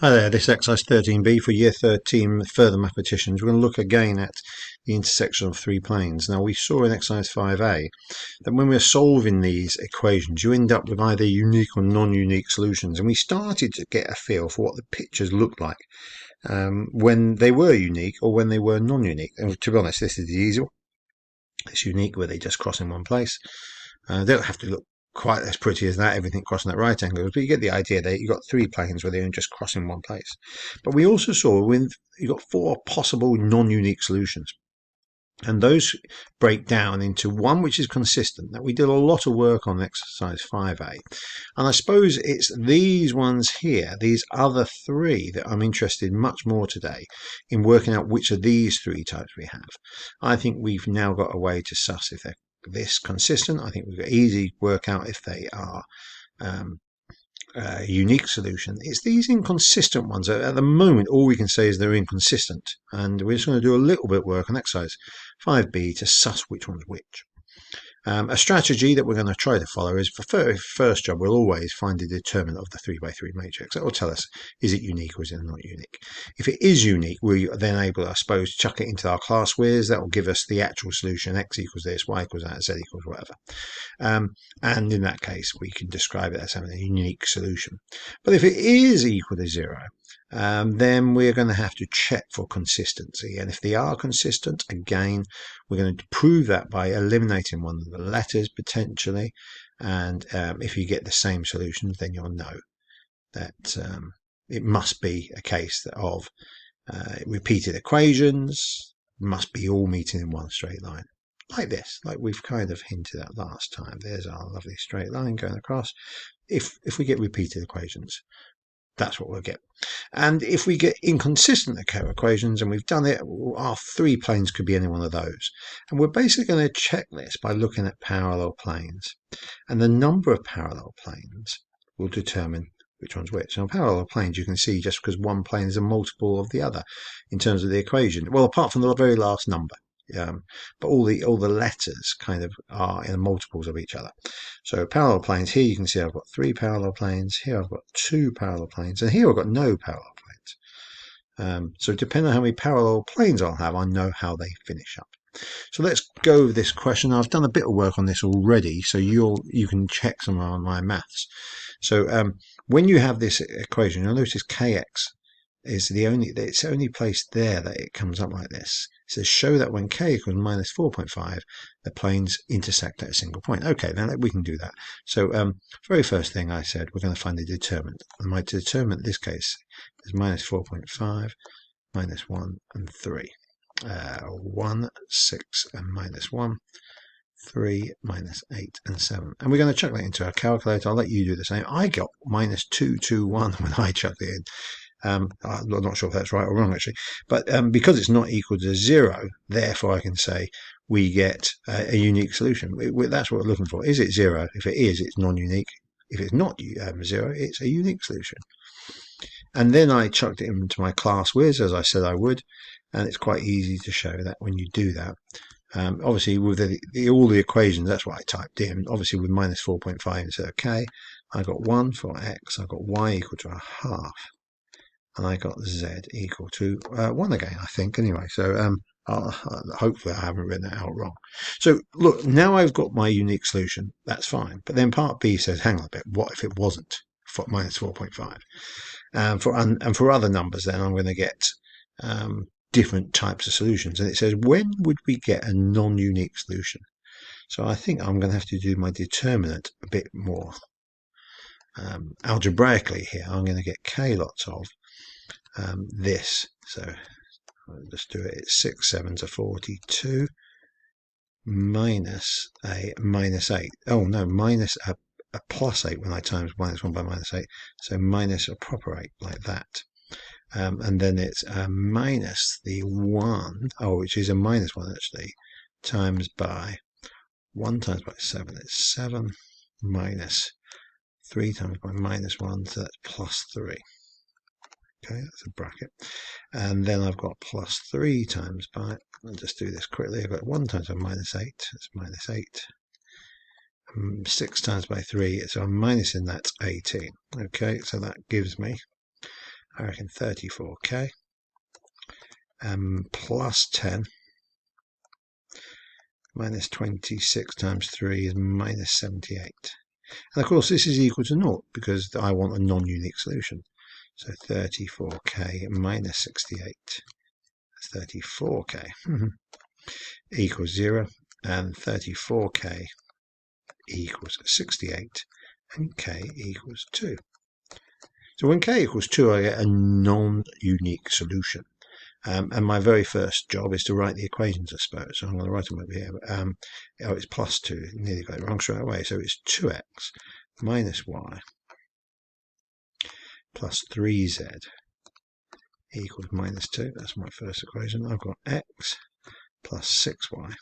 Hi there, this is exercise 13b for year 13 further mathematicians. We're going to look again at the intersection of three planes. Now we saw in exercise 5a that when we're solving these equations you end up with either unique or non-unique solutions, and we started to get a feel for what the pictures looked like when they were unique or when they were non-unique. And to be honest, this is the easy one. It's unique where they just cross in one place. They don't have to look quite as pretty as that, everything crossing at right angles, but you get the idea that you've got three planes where they're just crossing one place. But we also saw when you've got four possible non-unique solutions, and those break down into one which is consistent. That we did a lot of work on exercise 5a, and I suppose it's these ones here, these other three, that I'm interested much more today in working out which of these three types we have. I think we've now got a way to suss if they're this consistent. I think we've got easy work out if they are a unique solution. It's these inconsistent ones. At the moment, all we can say is they're inconsistent, and we're just going to do a little bit of work on exercise 5b to suss which one's which. A strategy that we're going to try to follow is, for first job, we'll always find the determinant of the 3x3 matrix. That will tell us, is it unique or is it not unique? If it is unique, we're then able, I suppose, to chuck it into our class whiz. That will give us the actual solution: x equals this, y equals that, z equals whatever. And in that case, we can describe it as having a unique solution. But if it is equal to 0, then we're going to have to check for consistency. And if they are consistent, again, we're going to prove that by eliminating one of the letters potentially. And if you get the same solutions, then you'll know that it must be a case of repeated equations, must be all meeting in one straight line. Like this, like we've kind of hinted at last time. There's our lovely straight line going across. If we get repeated equations, that's what we'll get. And if we get inconsistent equations, and we've done it, our three planes could be any one of those. And we're basically going to check this by looking at parallel planes. And the number of parallel planes will determine which one's which. So on parallel planes, you can see just because one plane is a multiple of the other in terms of the equation. Well, apart from the very last number. But all the letters kind of are in multiples of each other. So parallel planes, here you can see I've got three parallel planes, here I've got two parallel planes, and here I've got no parallel planes. So depending on how many parallel planes I'll have, I know how they finish up. So let's go with this question. I've done a bit of work on this already, so you can check some on my maths. So when you have this equation, you'll notice kx is the only place there that it comes up like this. It says show that when k equals minus 4.5, the planes intersect at a single point. Okay, now we can do that. So very first thing I said, we're going to find the determinant. And my determinant in this case is minus 4.5, minus 1 and 3. 1, 6 and minus 1. 3, minus 8 and 7. And we're going to chuck that into our calculator. I'll let you do the same. I got minus 221 when I chucked it in. I'm not sure if that's right or wrong actually, but because it's not equal to 0, therefore I can say we get a unique solution. That's what we're looking for. Is it 0? If it is, it's non-unique. If it's not 0, it's a unique solution. And then I chucked it into my class whiz, as I said I would, and it's quite easy to show that when you do that. Obviously with all the equations, that's what I typed in. Obviously with minus 4.5 instead of k, I got 1 for x, I got y equal to a half, and I got z equal to 1 again, I think, anyway. So hopefully I haven't written that out wrong. So look, now I've got my unique solution. That's fine. But then part B says, hang on a bit, what if it wasn't for minus 4.5? And for other numbers, then I'm going to get different types of solutions. And it says, when would we get a non-unique solution? So I think I'm going to have to do my determinant a bit more algebraically here. I'm going to get k lots of this. So I'll just do it. It's 6 7s are 42 minus a minus 8. Oh no, minus a plus 8 when I times minus 1 by minus 8. So minus a proper 8 like that. And then it's minus the 1, which is a minus 1 actually, times by 1 times by 7 is 7, minus 3 times by minus 1, so that's plus 3. Okay, that's a bracket. And then I've got plus 3 times by, I'll just do this quickly, I've got 1 times by minus 8, that's minus 8. 6 times by 3, so I'm minusing that 18. Okay, so that gives me I reckon 34k, plus 10 minus 26 times 3 is minus 78. And of course this is equal to 0 because I want a non-unique solution. So 34k minus 68, that's 34k, equals 0, and 34k equals 68, and k equals 2. So when k equals 2, I get a non-unique solution. And my very first job is to write the equations, I suppose. So I'm going to write them over here. Oh, it's plus 2. Nearly got it wrong straight away. So it's 2x minus y plus 3z equals minus 2. That's my first equation. I've got x plus 6y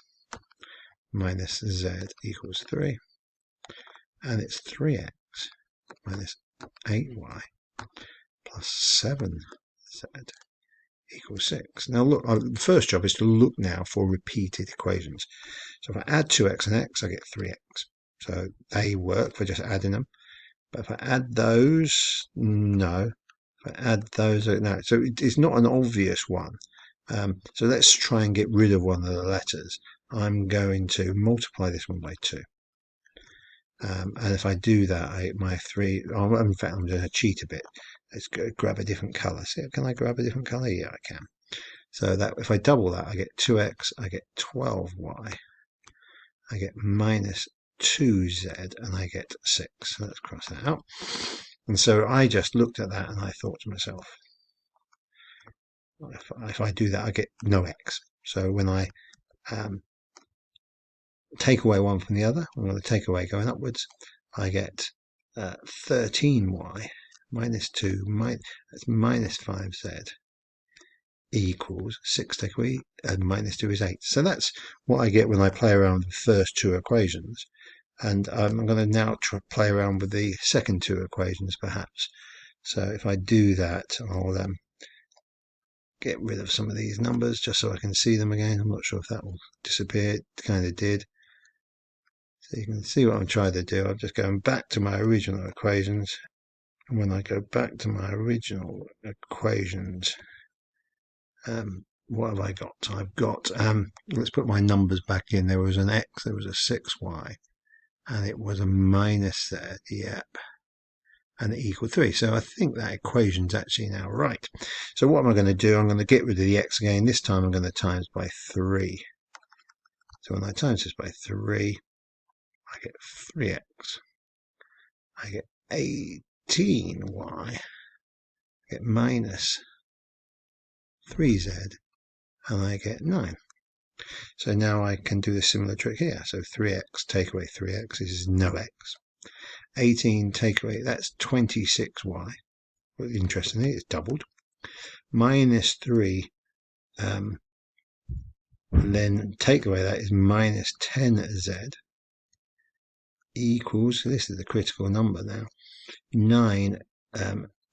minus z equals 3. And it's 3x minus 8y plus 7z equals 6. Now look, the first job is to look now for repeated equations. So if I add 2x and x, I get 3x. So they work for just adding them. But if I add those, no. If I add those, no. So it's not an obvious one. So let's try and get rid of one of the letters. I'm going to multiply this one by 2. And if I do that, my 3, in fact, I'm going to cheat a bit. Let's go grab a different color. See, can I grab a different color? Yeah, I can. So that if I double that, I get 2x, I get 12y, I get minus 2z, and I get 6. So let's cross that out. And so I just looked at that and I thought to myself, if I do that, I get no x. So when I take away one from the other, I'm going to take away going upwards, I get 13y minus 2, that's minus 5z equals 6 take away, and minus 2 is 8. So that's what I get when I play around with the first two equations. And I'm going to now play around with the second two equations perhaps. So if I do that, I'll get rid of some of these numbers just so I can see them again. I'm not sure if that will disappear. It kind of did. So you can see what I'm trying to do. I'm just going back to my original equations. And when I go back to my original equations, what have I got? I've got, let's put my numbers back in. There was an x, there was a 6y, and it was a minus z, yep, and it equaled 3. So I think that equation's actually now right. So what am I going to do? I'm going to get rid of the x again. This time I'm going to times by 3. So when I times this by 3, I get 3x. I get 18y. I get minus 3z, and I get 9. So now I can do a similar trick here. So 3x, take away 3x, this is no x. 18 take away, that's 26y. Well, interestingly, it's doubled. Minus 3, then take away that is minus 10z equals, this is the critical number now, 9,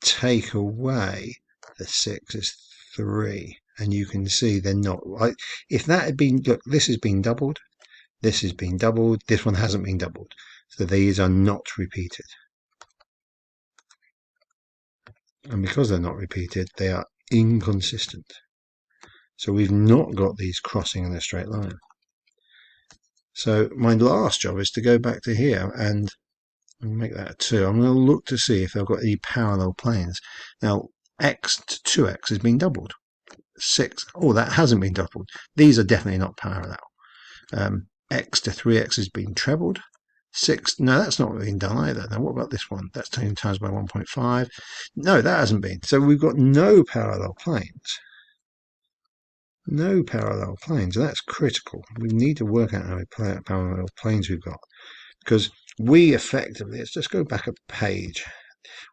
take away the 6 is 3. And you can see they're not right. If that had been, look, this has been doubled, this has been doubled, this one hasn't been doubled. So these are not repeated. And because they're not repeated, they are inconsistent. So we've not got these crossing in a straight line. So my last job is to go back to here and make that a 2. I'm going to look to see if I've got any parallel planes. Now, x to 2x has been doubled. 6, oh, that hasn't been doubled. These are definitely not parallel. X to 3x has been trebled. 6, no, that's not been done either. Now, what about this one? That's taken times by 1.5. No, that hasn't been. So we've got no parallel planes. No parallel planes, and that's critical. We need to work out how many parallel planes we've got. Because we effectively, let's just go back a page.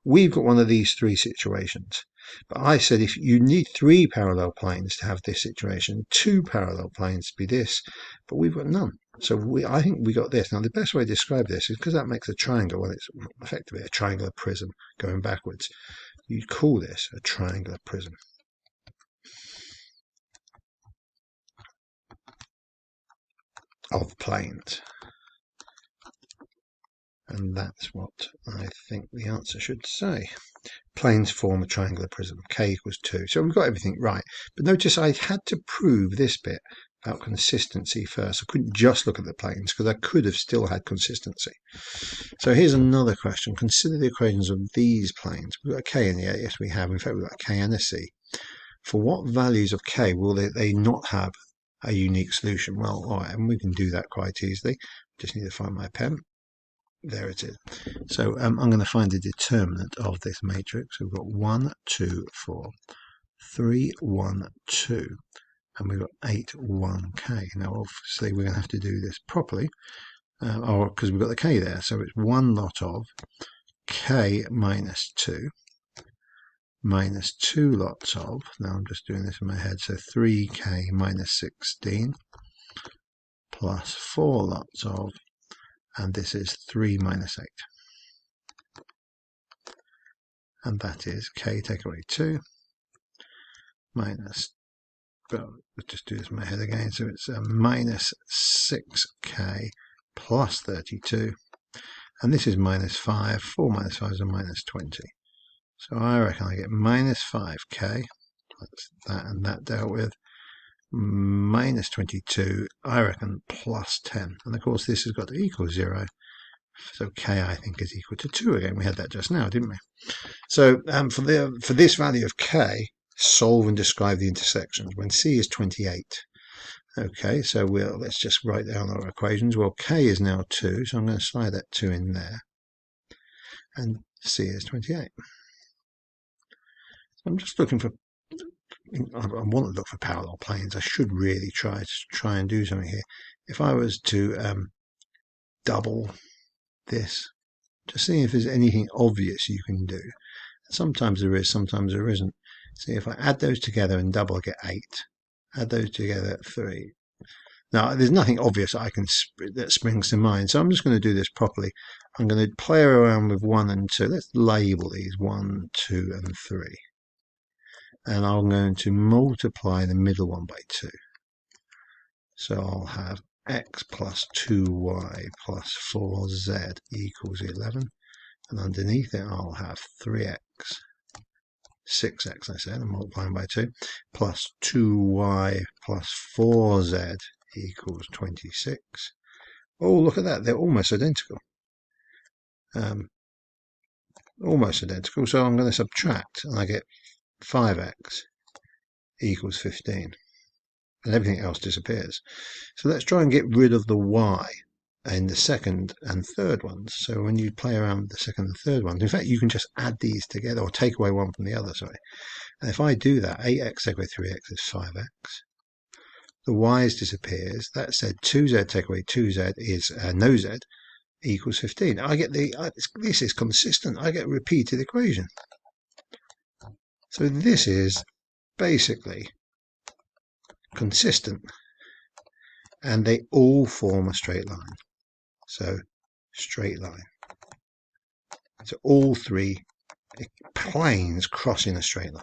We've got one of these 3 situations. But I said if you need 3 parallel planes to have this situation, 2 parallel planes to be this, but we've got none. So I think we got this. Now the best way to describe this is because that makes a triangle, well, it's effectively a triangular prism going backwards. You call this a triangular prism. Of planes. And that's what I think the answer should say. planes form a triangular prism, k equals 2. So we've got everything right. But notice I had to prove this bit about consistency first. I couldn't just look at the planes because I could have still had consistency. So here's another question. Consider the equations of these planes. We've got a k in here. Yes, we have. In fact, we've got a k and a c. For what values of k will they not have a unique solution? Well, all right, and we can do that quite easily. Just need to find my pen. There it is. So I'm going to find the determinant of this matrix. We've got 1, 2, 4, 3, 1, 2, and we've got 8, 1, k. Now, obviously, we're going to have to do this properly, because we've got the k there. So it's one lot of k minus 2 minus 2 lots of, now I'm just doing this in my head, so 3k minus 16 plus 4 lots of, and this is 3 minus 8. And that is k take away 2 minus, well, let's just do this in my head again, so it's minus 6k plus 32, and this is minus 5, 4 minus 5 is a minus 20. So I reckon I get minus 5k, that's that and that dealt with, minus 22, I reckon plus 10. And of course this has got to equal 0. So k I think is equal to 2 again. We had that just now, didn't we? So for this value of k, solve and describe the intersections when c is 28. Okay, so let's just write down our equations. Well, k is now 2, so I'm going to slide that 2 in there. And c is 28. I'm just looking for, I want to look for parallel planes. I should really try and do something here. If I was to double this, just see if there's anything obvious you can do. Sometimes there is, sometimes there isn't. See, if I add those together and double, I get 8. Add those together, 3. Now, there's nothing obvious that springs to mind, so I'm just going to do this properly. I'm going to play around with 1 and 2. Let's label these 1, 2, and 3. And I'm going to multiply the middle one by 2. So I'll have x plus 2y plus 4z equals 11. And underneath it, I'll have 3x, 6x, I said, I'm multiplying by 2, plus 2y plus 4z equals 26. Oh, look at that. They're almost identical. Almost identical. So I'm going to subtract, and I get 5x equals 15. And everything else disappears. So let's try and get rid of the y in the second and third ones. So when you play around with the second and third ones, in fact, you can just add these together or take away one from the other, sorry. And if I do that, 8x take away 3x is 5x. The y's disappears. That said, 2z take away 2z is no z equals 15. I get this is consistent. I get a repeated equation. So this is basically consistent, and they all form a straight line. So straight line. So all 3 planes crossing a straight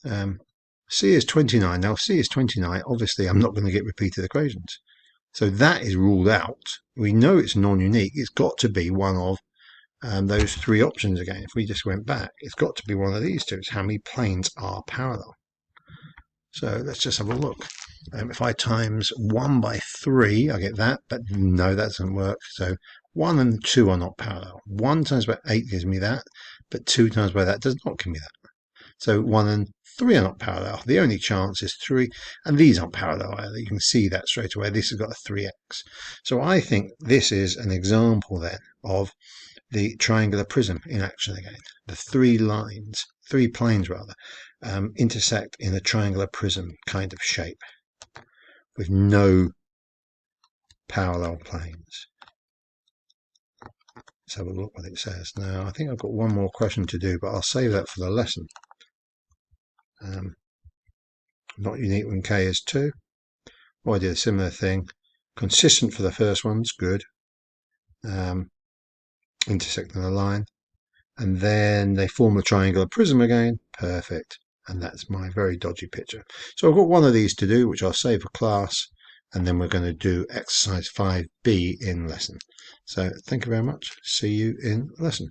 line. C is 29. Now, C is 29. Obviously, I'm not going to get repeated equations. So that is ruled out. We know it's non-unique. It's got to be one of those 3 options again. If we just went back, it's got to be one of these 2. It's how many planes are parallel. So let's just have a look. If I times 1 by 3, I get that, but no, that doesn't work. So 1 and 2 are not parallel. 1 times by 8 gives me that, but 2 times by that does not give me that. So 1 and 3 are not parallel. The only chance is 3, and these aren't parallel either. You can see that straight away. This has got a 3x. So I think this is an example then of the triangular prism in action again. The 3 planes rather, intersect in a triangular prism kind of shape with no parallel planes. Let's have a look what it says. Now, I think I've got one more question to do, but I'll save that for the lesson. Not unique when k is 2. Well, I did a similar thing. Consistent for the first one's good. Intersecting a line. And then they form a triangular prism again. Perfect. And that's my very dodgy picture. So I've got one of these to do, which I'll save for class. And then we're going to do exercise 5b in lesson. So thank you very much. See you in lesson.